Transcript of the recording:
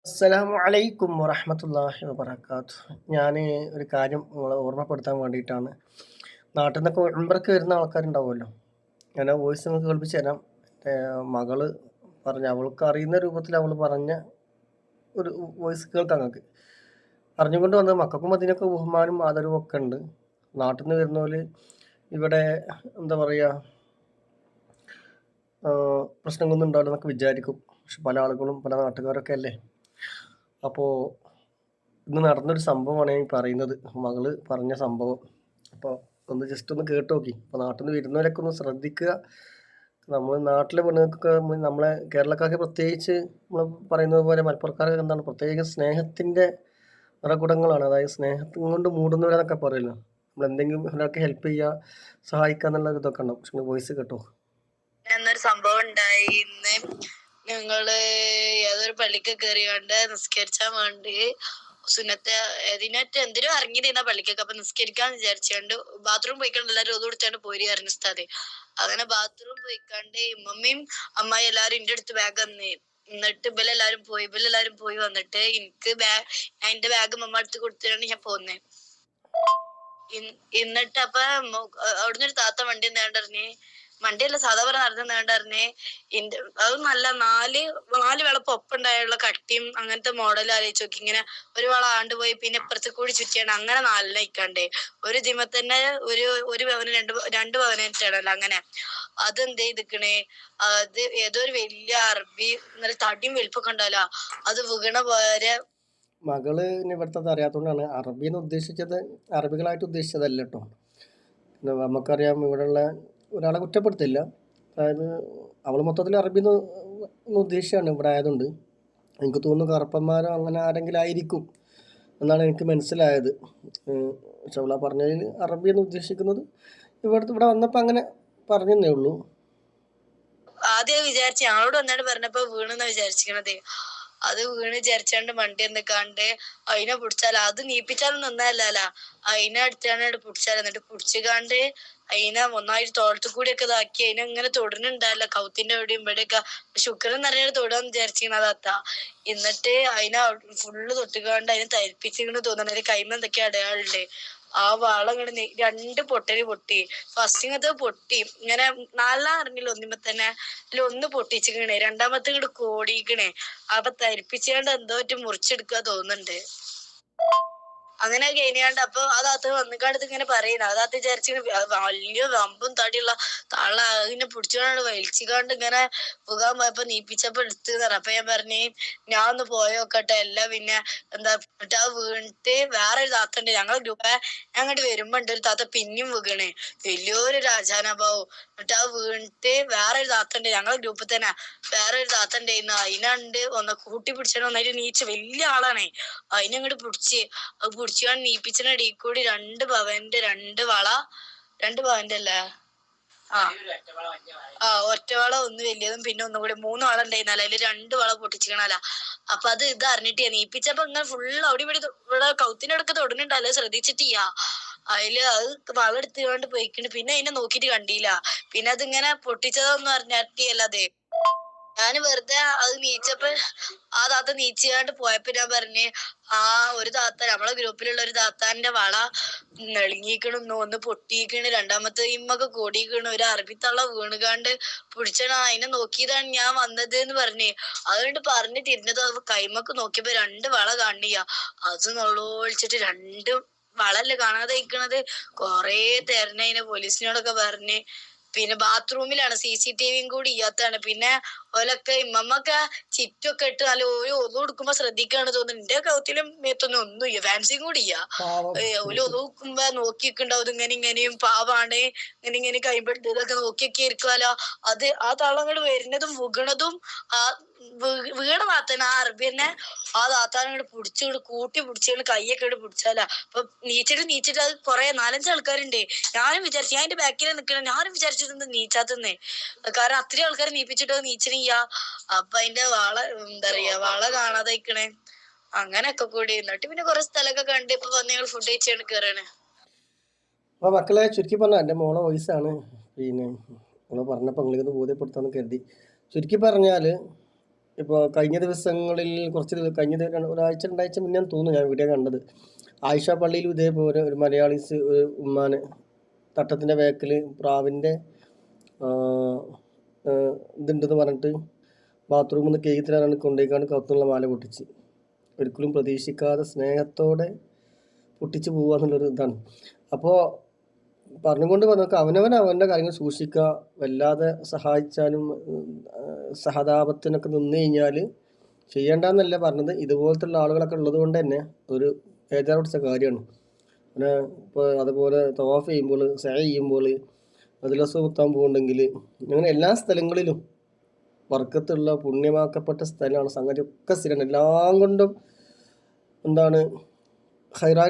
അസ്സലാമു അലൈക്കും വറഹ്മത്തുള്ളാഹി വബറകാതുഹു. ഞാൻ ഒരു കാര്യം നിങ്ങളെ ഓർമ്മപ്പെടുത്താൻ വേണ്ടിയിട്ടാണ്. നാട്ടിൽ നിന്നൊക്കെ ഉംറയ്ക്ക് വരുന്ന ആൾക്കാരുണ്ടാവുമല്ലോ. ഞാൻ ആ വോയിസ് നിങ്ങൾക്ക് കേൾപ്പിച്ച് തരാം. എൻ്റെ മകള് പറഞ്ഞ അവൾക്ക് അറിയുന്ന രൂപത്തിൽ അവൾ പറഞ്ഞ ഒരു വോയിസ് കേൾക്കാം നിങ്ങൾക്ക്. അറിഞ്ഞുകൊണ്ട് വന്നത് മക്കൾക്കും അതിനൊക്കെ ബഹുമാനവും ആദരവും ഒക്കെ ഉണ്ട്. നാട്ടിൽ നിന്ന് വരുന്നവർ ഇവിടെ എന്താ പറയുക പ്രശ്നങ്ങളൊന്നും ഉണ്ടാവില്ല എന്നൊക്കെ വിചാരിക്കും. പക്ഷെ പല ആളുകളും പല നാട്ടുകാരൊക്കെ അല്ലേ. അപ്പോൾ ഇന്ന് നടന്നൊരു സംഭവമാണ് ഞാൻ ഈ പറയുന്നത്. മകള് പറഞ്ഞ സംഭവം. അപ്പോൾ ഒന്ന് ജസ്റ്റ് ഒന്ന് കേട്ട് നോക്കി. അപ്പോൾ നാട്ടിൽ നിന്ന് വരുന്നവരൊക്കെ ഒന്ന് ശ്രദ്ധിക്കുക. നമ്മൾ നാട്ടിലെ പെണ്ണുങ്ങൾക്കൊക്കെ നമ്മളെ കേരളക്കാർക്ക് പ്രത്യേകിച്ച് നമ്മൾ പറയുന്നത് പോലെ മലപ്പുറക്കാർക്ക് എന്താണ് പ്രത്യേക സ്നേഹത്തിൻ്റെ നിറകുടങ്ങളാണ്. അതായത് സ്നേഹം കൊണ്ട് മൂടുന്നവരെന്നൊക്കെ പറയുമല്ലോ. നമ്മൾ എന്തെങ്കിലും ഒരാൾക്ക് ഹെൽപ്പ് ചെയ്യുക, സഹായിക്കുക എന്നുള്ള ഒരു ഇതൊക്കെ ഉണ്ടാവും. പക്ഷെ വോയിസ് കേട്ടോ. എന്നൊരു സംഭവം ഉണ്ടായി. ഇന്ന് ഞങ്ങള് ഏതൊരു പള്ളിക്ക് കയറിയാണ്ട് നിസ്കരിച്ചാൻ വേണ്ടി സുന്നത്തെ ഇതിനകത്ത് എന്തിനും ഇറങ്ങിയിരുന്ന പള്ളിക്കൊക്കെ. അപ്പൊ നിസ്കരിക്കാന്ന് വിചാരിച്ചാണ്ട് ബാത്റൂം പോയിക്കാണ്ട് എല്ലാരും ഒതു കൊടുത്താണ്ട് പോരി അറിഞ്ഞ ഉസ്താദ്. അങ്ങനെ ബാത്റൂം പോയിക്കാണ്ട് ഇമ്മമ്മയും അമ്മായി എല്ലാരും എന്റെ അടുത്ത് ബാഗ് തന്നേ. എന്നിട്ട് ഇവലെല്ലാരും പോയി വന്നിട്ട് എനിക്ക് ഞാൻ എന്റെ ബാഗ് മമ്മ അടുത്ത് കൊടുത്തിട്ടാണ് ഞാൻ പോന്നേ. എന്നിട്ട് അപ്പൊ അവിടുന്ന് ഒരു താത്ത വണ്ടി നേണ്ടറിഞ്ഞ് വണ്ടിയല്ല സാധാ പറഞ്ഞ നടന്ന് നേണ്ടറിഞ്ഞ് അത് നല്ല നാല് വിളപ്പ് ഒപ്പുണ്ടായുള്ള കട്ടിയും അങ്ങനത്തെ മോഡൽ ആലോചിച്ച് നോക്കി. ഇങ്ങനെ ഒരു വള ആണ്ടുപോയി പിന്നെ ഇപ്പുറത്ത് കൂടി ചുറ്റിയാണ് അങ്ങനെ നാലിനയിക്കാണ്ടേ ഒരു ദിമ തന്നെ ഒരു പവന് രണ്ട് പവനായിട്ടാണല്ലോ. അങ്ങനെ അതെന്ത് ചെയ്തിക്കണേ, അത് ഏതോ ഒരു വലിയ അറബി നല്ല തടിയും വലിപ്പൊക്കെ ഉണ്ടല്ലോ, അത് വീണ പോലെ. മകള് ഇവിടുത്തെ അറിയാത്തതുകൊണ്ടാണ് അറബി എന്ന് ഉദ്ദേശിച്ചത്. അറബികളായിട്ട് ഉദ്ദേശിച്ചതല്ല കേട്ടോ. നമുക്കറിയാം ഇവിടെയുള്ള ഒരാളെ കുറ്റപ്പെടുത്തില്ല. അതായത് അവൾ മൊത്തത്തിൽ അറബി എന്ന് ഉദ്ദേശിച്ചാണ് ഇവിടെ ആയതുകൊണ്ട്. എനിക്ക് തോന്നുന്നു കറുപ്പന്മാരോ അങ്ങനെ ആരെങ്കിലും ആയിരിക്കും എന്നാണ് എനിക്ക് മനസ്സിലായത്. പക്ഷെ അവളാ പറഞ്ഞതിൽ അറബി എന്ന് ഉദ്ദേശിക്കുന്നത് ഇവിടെ വന്നപ്പോൾ അങ്ങനെ പറഞ്ഞതേ ഉള്ളൂ. ആദ്യം വിചാരിച്ച ഞങ്ങളോട് വന്നാണ്ട് പറഞ്ഞപ്പോ വീണെന്നാ വിചാരിച്ചിരിക്കണത്. അത് വീണ് വിചാരിച്ചാണ്ട് വണ്ടി എന്തൊക്കാണ്ട് അതിനെ പിടിച്ചാല അത് നീപ്പിച്ചാലൊന്നും ഒന്നല്ല, അതിനെ അടുത്താണ് പിടിച്ചാൽ. എന്നിട്ട് പിടിച്ചുകാണ്ട് അതിനെ ഒന്നായിട്ട് തോളത്ത് കൂടിയൊക്കെ ഇതാക്കി അതിനെ ഇങ്ങനെ തൊടുന്നുണ്ടാവില്ല കൗത്തിന്റെ എവിടെയും ഇവിടെയൊക്കെ. ശുക്രൻ നിറയെ തൊടാന്ന് വിചാരിച്ചിരിക്കണ അത്ത. എന്നിട്ട് അതിനെ ഫുള്ള് തൊട്ടുകാണ്ട് അതിനെ തരിപ്പിച്ചിങ്ങനെ തോന്നണ കൈമ എന്തൊക്കെയാ അടയാളുണ്ട്. ആ വള ഇങ്ങനെ രണ്ട് പൊട്ടല് പൊട്ടി. ഫസ്റ്റിങ്ങത്തെ പൊട്ടി ഇങ്ങനെ നാലെണ്ണം അറിഞ്ഞില്ല ഒന്നിമ്മ തന്നെ. ഒന്ന് പൊട്ടിച്ചിക്കണേ, രണ്ടാമത്തെ ഇങ്ങോട്ട് കോടിക്കണേ. അപ്പൊ തരിപ്പിച്ചാണ്ട് എന്തോ മുറിച്ചെടുക്കുക തോന്നുന്നുണ്ട്. അങ്ങനെ കഴിഞ്ഞാണ്ട് അപ്പൊ അതാത്ത വന്നിക്കാണ്ടത് ഇങ്ങനെ പറയുന്നത് അതാത്ത വിചാരിച്ചു വലിയ വമ്പും തടിയുള്ള തള്ള അതിനെ പിടിച്ചുകൊണ്ട് വലിച്ചുകാണ്ട് ഇങ്ങനെ പുകാൻ പോയപ്പോ നീപ്പിച്ചപ്പോ എടുത്ത് തരാം. അപ്പൊ ഞാൻ പറഞ്ഞേ ഞാൻ ഒന്ന് പോയോക്കട്ടെ. എല്ലാം പിന്നെ എന്താ എന്നിട്ട് ആ വീണിട്ട് വേറൊരു താത്ത ഉണ്ട് ഞങ്ങളെ ഗ്രൂപ്പ്. ഞങ്ങോട്ട് വരുമ്പോ ഉണ്ട് ഒരു താത്ത പിന്നെയും വീകണേ, വലിയൊരു രാജാനഭാവും. എന്നിട്ട് ആ വീണിട്ട് വേറൊരു താത്ത ഉണ്ട് ഞങ്ങളെ ഗ്രൂപ്പിൽ തന്നെ. വേറൊരു താത്ത ഉണ്ടായിരുന്നു, അതിനുണ്ട് ഒന്ന് കൂട്ടി പിടിച്ചാൽ ഒന്നായിട്ട് നീച്ച് വലിയ ആളാണേ. അതിനങ്ങോട്ട് പിടിച്ച് അത് പിടിച്ചാണ് നീപ്പിച്ചിടീ കൂടി 2 പവന്റെ 2 വള. 2 പവന്റെ അല്ലേ, ഒറ്റവള ഒന്ന് വലിയതും പിന്നെ ഒന്നുകൂടി 3 വള ഉണ്ടായിരുന്നല്ല. അതില് 2 വള പൊട്ടിച്ചിക്കണല്ല. അപ്പൊ ഇത് അറിഞ്ഞിട്ട് നീപ്പിച്ചപ്പോ ഇങ്ങനെ ഫുള്ള് അവിടെ ഇവിടെ കൗത്തിന്റെ അടുക്ക് തൊടുന്നുണ്ടല്ലോ, ശ്രദ്ധിച്ചിട്ടില്ല. അതില് അത് വള എടുത്തുകൊണ്ട് പോയിക്കണ്. പിന്നെ അതിനെ നോക്കിട്ട് കണ്ടില്ല. പിന്നെ അതിങ്ങനെ പൊട്ടിച്ചതൊന്നും അറിഞ്ഞാട്ടിയല്ലാതെ ഞാൻ വെറുതെ അത് നീച്ചപ്പോ ആ താത്ത നീച്ചാണ്ട് പോയപ്പോ ഞാൻ പറഞ്ഞ് ഒരു താത്ത നമ്മളെ ഗ്രൂപ്പിലുള്ള ഒരു താത്താന്റെ വള നെളുങ്ങിക്കണു, ഒന്ന് പൊട്ടിക്കണ്, രണ്ടാമത്തെ ഇമ്മൊക്കെ കൂടിക്കണു, ഒരു അറബിത്തള്ള വീണുകാണ്ട് പിടിച്ചണ. അതിനെ നോക്കിയതാണ് ഞാൻ വന്നത് എന്ന് പറഞ്ഞേ. അതുകൊണ്ട് പറഞ്ഞ് തിരിഞ്ഞത് കൈമക്ക് നോക്കിയപ്പോ 2 വള കാണില്ല. അത് നൊളോളിച്ചിട്ട് 2 വളല്ലേ കാണാതെ ഇരിക്കണത്. കൊറേ തെരഞ്ഞതിനെ പോലീസിനോടൊക്കെ പറഞ്ഞ്. പിന്നെ ബാത്റൂമിലാണ്, CCTVയും കൂടി ഇല്ലാത്തതാണ്. പിന്നെ ഓലൊക്കെ ഇമ്മമ്മൊക്കെ ചിറ്റൊക്കെ ഇട്ട് നല്ല ഒതു കൊടുക്കുമ്പോ ശ്രദ്ധിക്കാണ് തോന്നുന്നു. എന്റെ കൗത്തിലും മേത്തൊന്നും ഒന്നും ഇല്ല, ഫാൻസിയും കൂടി ഇല്ല. ഓല് ഒതു കൊടുക്കുമ്പോ നോക്കിയിട്ടുണ്ടാവും ഇങ്ങനെയും പാവാണ് ഇങ്ങനെ കൈമ്പെട്ട് ഇതൊക്കെ നോക്കിയൊക്കെ ഇരിക്കുമല്ലോ. അത് ആ താളങ്ങൾ വരുന്നതും വീണതും ആ വീണ താത്തന്നെ ആ അറബി തന്നെ ആ താത്താനോട് പിടിച്ചുകൊണ്ട് കൂട്ടി പിടിച്ചുകൊണ്ട് കൈയൊക്കെ ഇട്ട് പിടിച്ചാലാ. അപ്പൊ നീച്ചിട്ട് അത് കൊറേ 4-5 ആൾക്കാരുണ്ട്. ഞാനും വിചാരിച്ചു, ഞാൻ അതിന്റെ ബാക്കിൽ നിൽക്കണം, ഞാനും വിചാരിച്ചത് നീച്ചാത്തന്നെ. കാരണം അത്രയും ആൾക്കാരെ നീപ്പിച്ചിട്ട് നീച്ചിനില്ല. അപ്പൊ അതിന്റെ എന്താ പറയാ വള കാണാതെ ഇരിക്കണേ. അങ്ങനെയൊക്കെ കൂടി. എന്നിട്ട് പിന്നെ കുറെ സ്ഥലമൊക്കെ കണ്ട് ഇപ്പൊ വന്ന് ഞങ്ങൾ ഫുഡ് കഴിച്ചാണ് കയറാണ്. അപ്പോൾ മക്കളെ ചുരുക്കി പറഞ്ഞാൽ എൻ്റെ മോളെ വോയിസാണ്. പിന്നെ നിങ്ങൾ പറഞ്ഞപ്പോൾ നിങ്ങളിത് ബോധ്യപ്പെടുത്താമെന്ന് കരുതി. ചുരുക്കി പറഞ്ഞാൽ ഇപ്പോൾ കഴിഞ്ഞ ദിവസങ്ങളിൽ ഒരാഴ്ച 2 ആഴ്ച മുന്നേ തോന്നുന്നു ഞാൻ വീഡിയോ കണ്ടത്. ആയിഷ പള്ളിയിലും ഇതേപോലെ ഒരു മലയാളീസ് ഒരു ഉമ്മാനെ തട്ടത്തിൻ്റെ ബാക്കിൽ പ്രാവിൻ്റെ ഇതുണ്ടെന്ന് പറഞ്ഞിട്ട് ബാത്റൂമിൽ നിന്ന് കേക്ക് തരാനാണ് കൊണ്ടുപോയിക്കാണ്ട് കൗത്തുള്ള മാല പൊട്ടിച്ച്. ഒരിക്കലും പ്രതീക്ഷിക്കാതെ സ്നേഹത്തോടെ പൊട്ടിച്ച് പോകുക എന്നുള്ളൊരു ഇതാണ്. അപ്പോൾ പറഞ്ഞുകൊണ്ട് പറഞ്ഞൊക്കെ അവൻ്റെ കാര്യങ്ങൾ സൂക്ഷിക്കുക. വല്ലാതെ സഹായിച്ചാലും സഹതാപത്തിനൊക്കെ നിന്ന് കഴിഞ്ഞാൽ ചെയ്യേണ്ടെന്നല്ല പറഞ്ഞത്. ഇതുപോലത്തുള്ള ആളുകളൊക്കെ ഉള്ളത് കൊണ്ട് തന്നെ ഒരു ബേജാറ് പിടിച്ച കാര്യമാണ്. പിന്നെ ഇപ്പോൾ അതുപോലെ തവാഫ് ചെയ്യുമ്പോൾ, സഅ ചെയ്യുമ്പോൾ, മദ്രസ കുത്താൻ പോകുന്നുണ്ടെങ്കിൽ അങ്ങനെ എല്ലാ സ്ഥലങ്ങളിലും ബർക്കത്തുള്ള പുണ്യമാക്കപ്പെട്ട സ്ഥലമാണ്. സംഗതി ഒക്കെ സ്ഥിരമാണ്. എല്ലാം കൊണ്ടും എന്താണ് ഹൈറായിട്ട്